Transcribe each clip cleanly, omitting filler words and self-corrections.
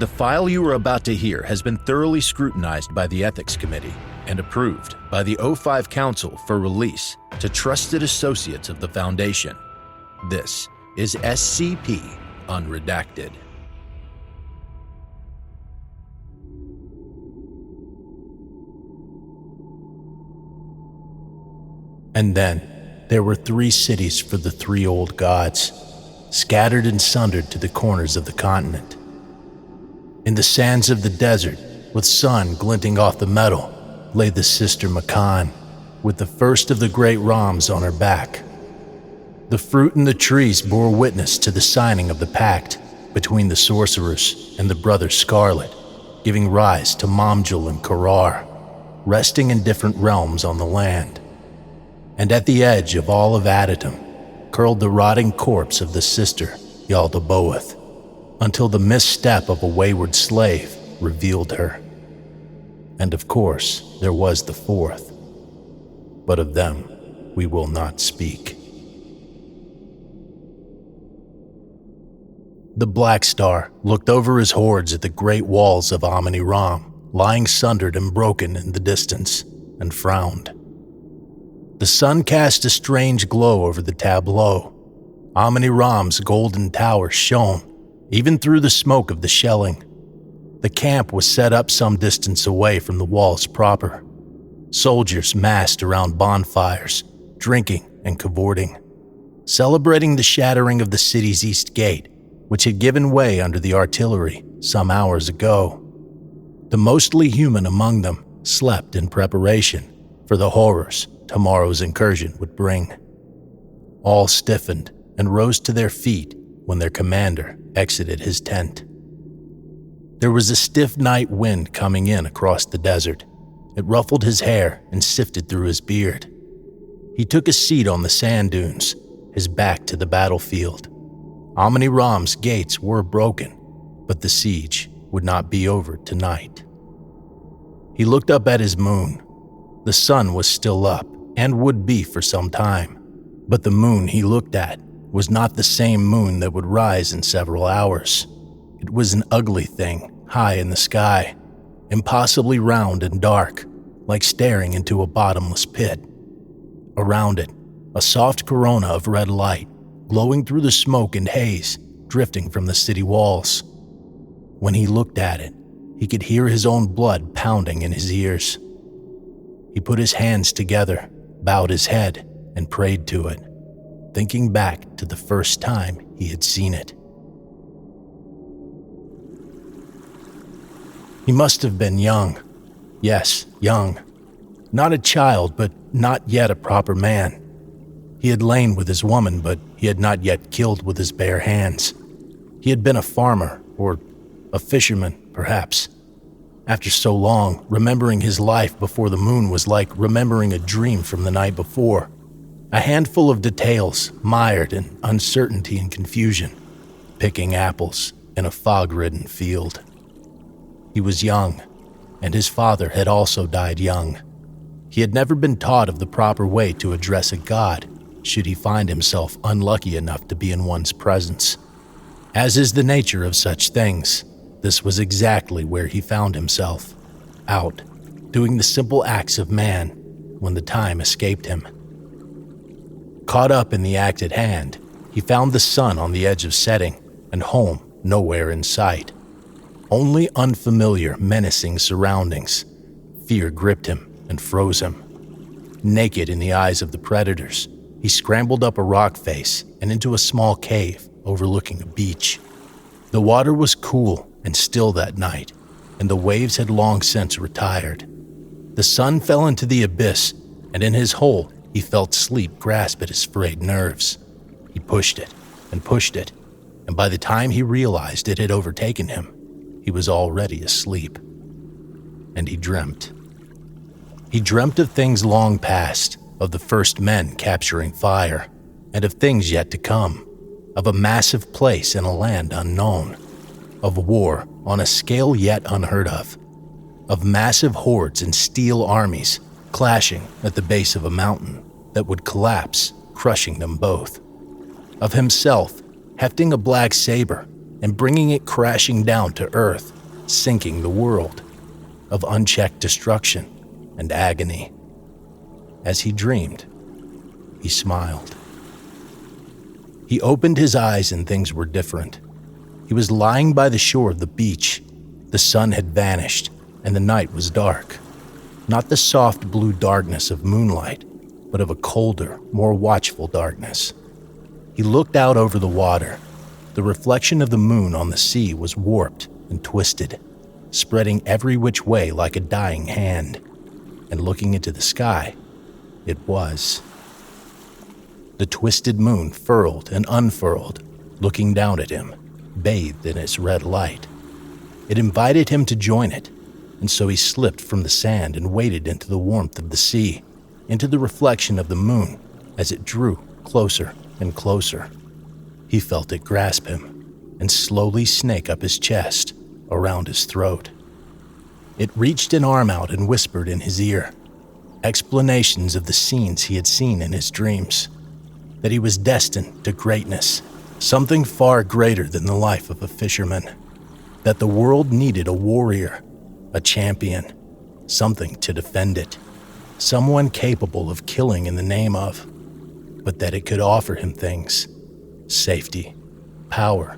The file you are about to hear has been thoroughly scrutinized by the Ethics Committee and approved by the O5 Council for release to trusted associates of the Foundation. This is SCP Unredacted. And then, there were 3 cities for the 3 old gods, scattered and sundered to the corners of the continent. In the sands of the desert, with sun glinting off the metal, lay the sister Makan, with the first of the great Rams on her back. The fruit in the trees bore witness to the signing of the pact between the sorcerers and the brother Scarlet, giving rise to Momjul and Karar, resting in different realms on the land. And at the edge of all of Adytum curled the rotting corpse of the sister Yaldabaoth, until the misstep of a wayward slave revealed her. And of course, there was the 4th, but of them we will not speak. The BLACKSTAR looked over his hordes at the great walls of AMONI Ram, lying sundered and broken in the distance, and frowned. The sun cast a strange glow over the tableau. AMONI Ram's golden tower shone, even through the smoke of the shelling. The camp was set up some distance away from the walls proper. Soldiers massed around bonfires, drinking and cavorting, celebrating the shattering of the city's east gate, which had given way under the artillery some hours ago. The mostly human among them slept in preparation for the horrors tomorrow's incursion would bring. All stiffened and rose to their feet when their commander exited his tent. There was a stiff night wind coming in across the desert. It ruffled his hair and sifted through his beard. He took a seat on the sand dunes, his back to the battlefield. AMONI Ram's gates were broken, but the siege would not be over tonight. He looked up at his moon. The sun was still up and would be for some time, but the moon he looked at was not the same moon that would rise in several hours. It was an ugly thing high in the sky, impossibly round and dark, like staring into a bottomless pit. Around it, a soft corona of red light, glowing through the smoke and haze drifting from the city walls. When he looked at it, he could hear his own blood pounding in his ears. He put his hands together, bowed his head, and prayed to it, thinking back to the first time he had seen it. He must have been young. Yes, young. Not a child, but not yet a proper man. He had lain with his woman, but he had not yet killed with his bare hands. He had been a farmer, or a fisherman, perhaps. After so long, remembering his life before the moon was like remembering a dream from the night before. A handful of details, mired in uncertainty and confusion, picking apples in a fog-ridden field. He was young, and his father had also died young. He had never been taught of the proper way to address a god, should he find himself unlucky enough to be in one's presence. As is the nature of such things, this was exactly where he found himself, out, doing the simple acts of man when the time escaped him. Caught up in the act at hand, he found the sun on the edge of setting and home nowhere in sight. Only unfamiliar, menacing surroundings. Fear gripped him and froze him. Naked in the eyes of the predators, he scrambled up a rock face and into a small cave overlooking a beach. The water was cool and still that night, and the waves had long since retired. The sun fell into the abyss, and in his hole he felt sleep grasp at his frayed nerves. He pushed it, and by the time he realized it had overtaken him, he was already asleep. And he dreamt. He dreamt of things long past, of the first men capturing fire, and of things yet to come, of a massive place in a land unknown, of war on a scale yet unheard of massive hordes and steel armies clashing at the base of a mountain that would collapse, crushing them both, of himself hefting a black saber and bringing it crashing down to Earth, sinking the world, of unchecked destruction and agony. As he dreamed, he smiled. He opened his eyes and things were different. He was lying by the shore of the beach. The sun had vanished and the night was dark. Not the soft blue darkness of moonlight, but of a colder, more watchful darkness. He looked out over the water. The reflection of the moon on the sea was warped and twisted, spreading every which way like a dying hand. And looking into the sky, it was. The twisted moon furled and unfurled, looking down at him, bathed in its red light. It invited him to join it, and so he slipped from the sand and waded into the warmth of the sea, into the reflection of the moon as it drew closer and closer. He felt it grasp him and slowly snake up his chest, around his throat. It reached an arm out and whispered in his ear explanations of the scenes he had seen in his dreams, that he was destined to greatness, something far greater than the life of a fisherman, that the world needed a warrior, a champion, something to defend it, someone capable of killing in the name of, but that it could offer him things: safety, power,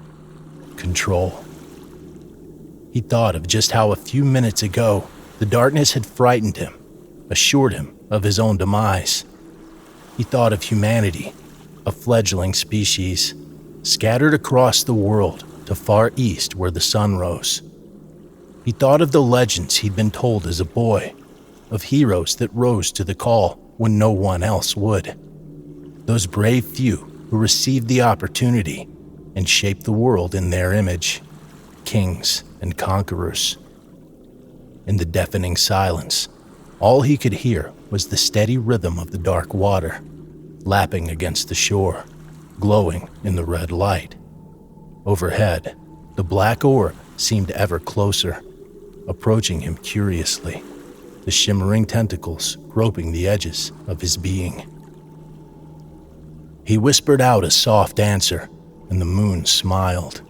control. He thought of just how a few minutes ago the darkness had frightened him, assured him of his own demise. He thought of humanity, a fledgling species, scattered across the world to far east where the sun rose. He thought of the legends he'd been told as a boy, of heroes that rose to the call when no one else would. Those brave few who received the opportunity and shaped the world in their image, kings and conquerors. In the deafening silence, all he could hear was the steady rhythm of the dark water, lapping against the shore, glowing in the red light. Overhead, the black orb seemed ever closer, approaching him curiously, the shimmering tentacles groping the edges of his being. He whispered out a soft answer, and the moon smiled.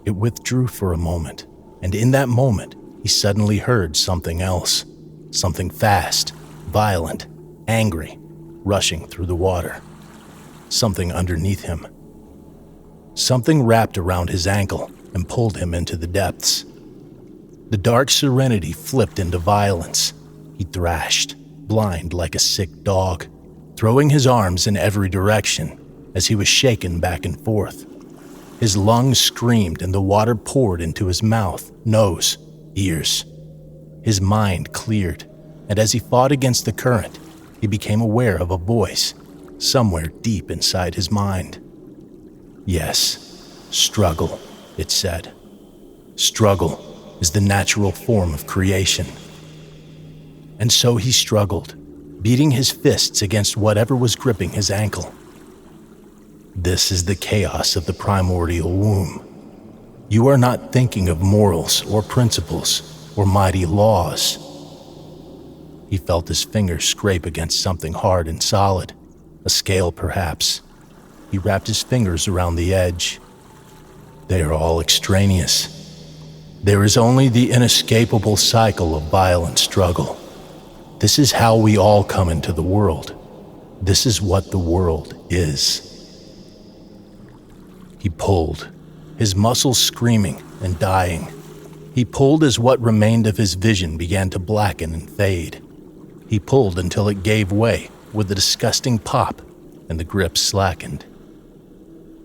It withdrew for a moment, and in that moment, he suddenly heard something else, something fast, violent, angry, rushing through the water. Something underneath him. Something wrapped around his ankle and pulled him into the depths. The dark serenity flipped into violence. He thrashed, blind like a sick dog, throwing his arms in every direction as he was shaken back and forth. His lungs screamed and the water poured into his mouth, nose, ears. His mind cleared, and as he fought against the current, he became aware of a voice somewhere deep inside his mind. Yes, struggle, it said. Struggle is the natural form of creation. And so he struggled, beating his fists against whatever was gripping his ankle. This is the chaos of the primordial womb. You are not thinking of morals or principles or mighty laws. He felt his fingers scrape against something hard and solid, a scale perhaps. He wrapped his fingers around the edge. They are all extraneous. There is only the inescapable cycle of violent struggle. This is how we all come into the world. This is what the world is. He pulled, his muscles screaming and dying. He pulled as what remained of his vision began to blacken and fade. He pulled until it gave way with a disgusting pop and the grip slackened.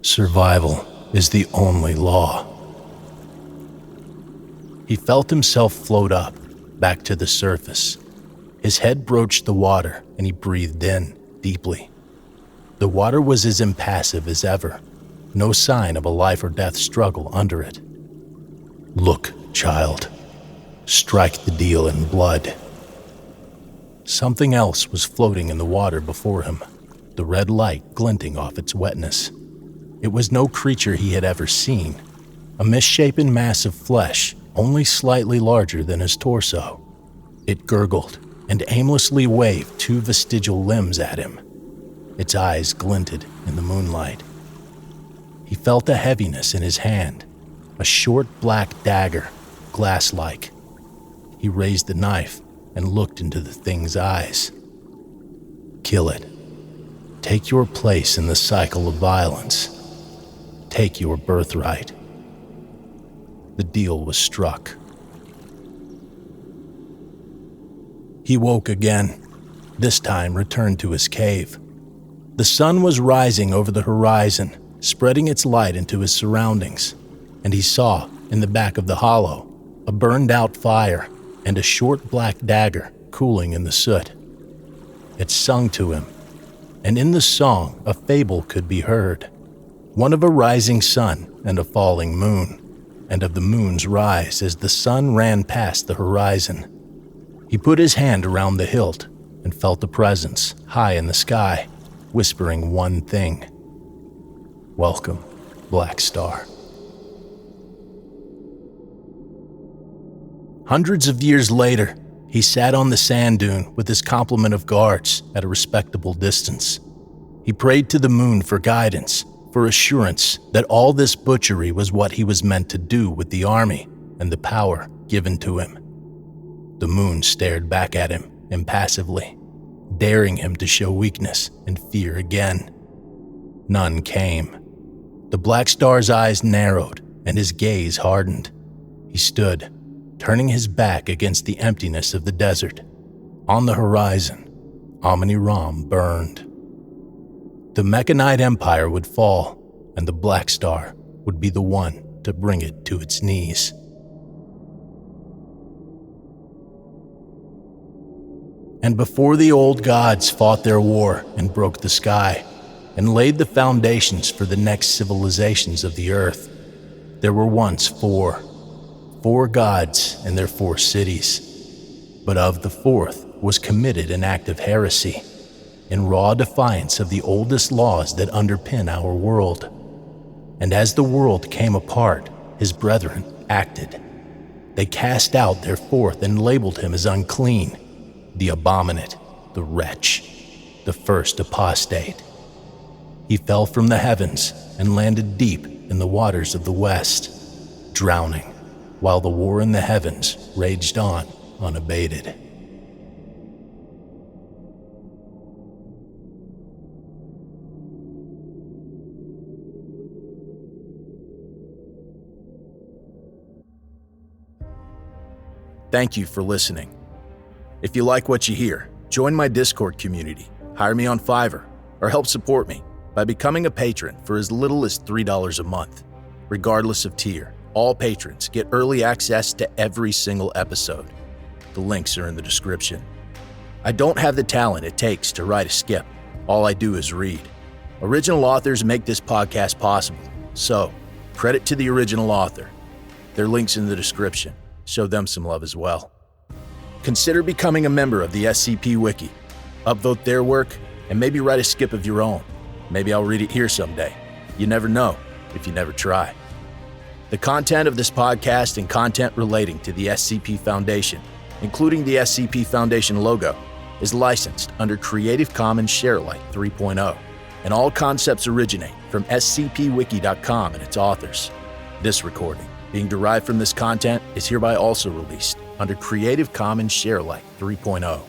Survival is the only law. He felt himself float up, back to the surface. His head broached the water and he breathed in deeply. The water was as impassive as ever. No sign of a life or death struggle under it. Look, child. Strike the deal in blood. Something else was floating in the water before him, the red light glinting off its wetness. It was no creature he had ever seen, a misshapen mass of flesh, only slightly larger than his torso. It gurgled and aimlessly waved two vestigial limbs at him. Its eyes glinted in the moonlight. He felt a heaviness in his hand, a short black dagger, glass-like. He raised the knife and looked into the thing's eyes. Kill it. Take your place in the cycle of violence. Take your birthright. The deal was struck. He woke again, this time returned to his cave. The sun was rising over the horizon, spreading its light into his surroundings, and he saw, in the back of the hollow, a burned-out fire and a short black dagger cooling in the soot. It sung to him, and in the song a fable could be heard, one of a rising sun and a falling moon, and of the moon's rise as the sun ran past the horizon. He put his hand around the hilt and felt a presence high in the sky, whispering one thing. Welcome, BLACKSTAR. Hundreds of years later, he sat on the sand dune with his complement of guards at a respectable distance. He prayed to the moon for guidance, for assurance that all this butchery was what he was meant to do with the army and the power given to him. The moon stared back at him impassively, daring him to show weakness and fear again. None came. The BLACKSTAR's eyes narrowed and his gaze hardened. He stood, turning his back against the emptiness of the desert. On the horizon, AMONI burned. The Mechanite Empire would fall, and the BLACKSTAR would be the one to bring it to its knees. And before the old gods fought their war and broke the sky, and laid the foundations for the next civilizations of the earth, there were once four gods and their 4 cities. But of the 4th was committed an act of heresy, in raw defiance of the oldest laws that underpin our world. And as the world came apart, his brethren acted. They cast out their 4th and labeled him as unclean, the abominate, the wretch, the first apostate. He fell from the heavens and landed deep in the waters of the west, drowning, while the war in the heavens raged on unabated. Thank you for listening. If you like what you hear, join my Discord community, hire me on Fiverr, or help support me by becoming a patron for as little as $3 a month. Regardless of tier, all patrons get early access to every single episode. The links are in the description. I don't have the talent it takes to write a skip. All I do is read. Original authors make this podcast possible, so credit to the original author. Their link's in the description. Show them some love as well. Consider becoming a member of the SCP Wiki. Upvote their work and maybe write a skip of your own. Maybe I'll read it here someday. You never know if you never try. The content of this podcast and content relating to the SCP Foundation, including the SCP Foundation logo, is licensed under Creative Commons Sharealike 3.0, and all concepts originate from scpwiki.com and its authors. This recording, being derived from this content, is hereby also released under Creative Commons Sharealike 3.0.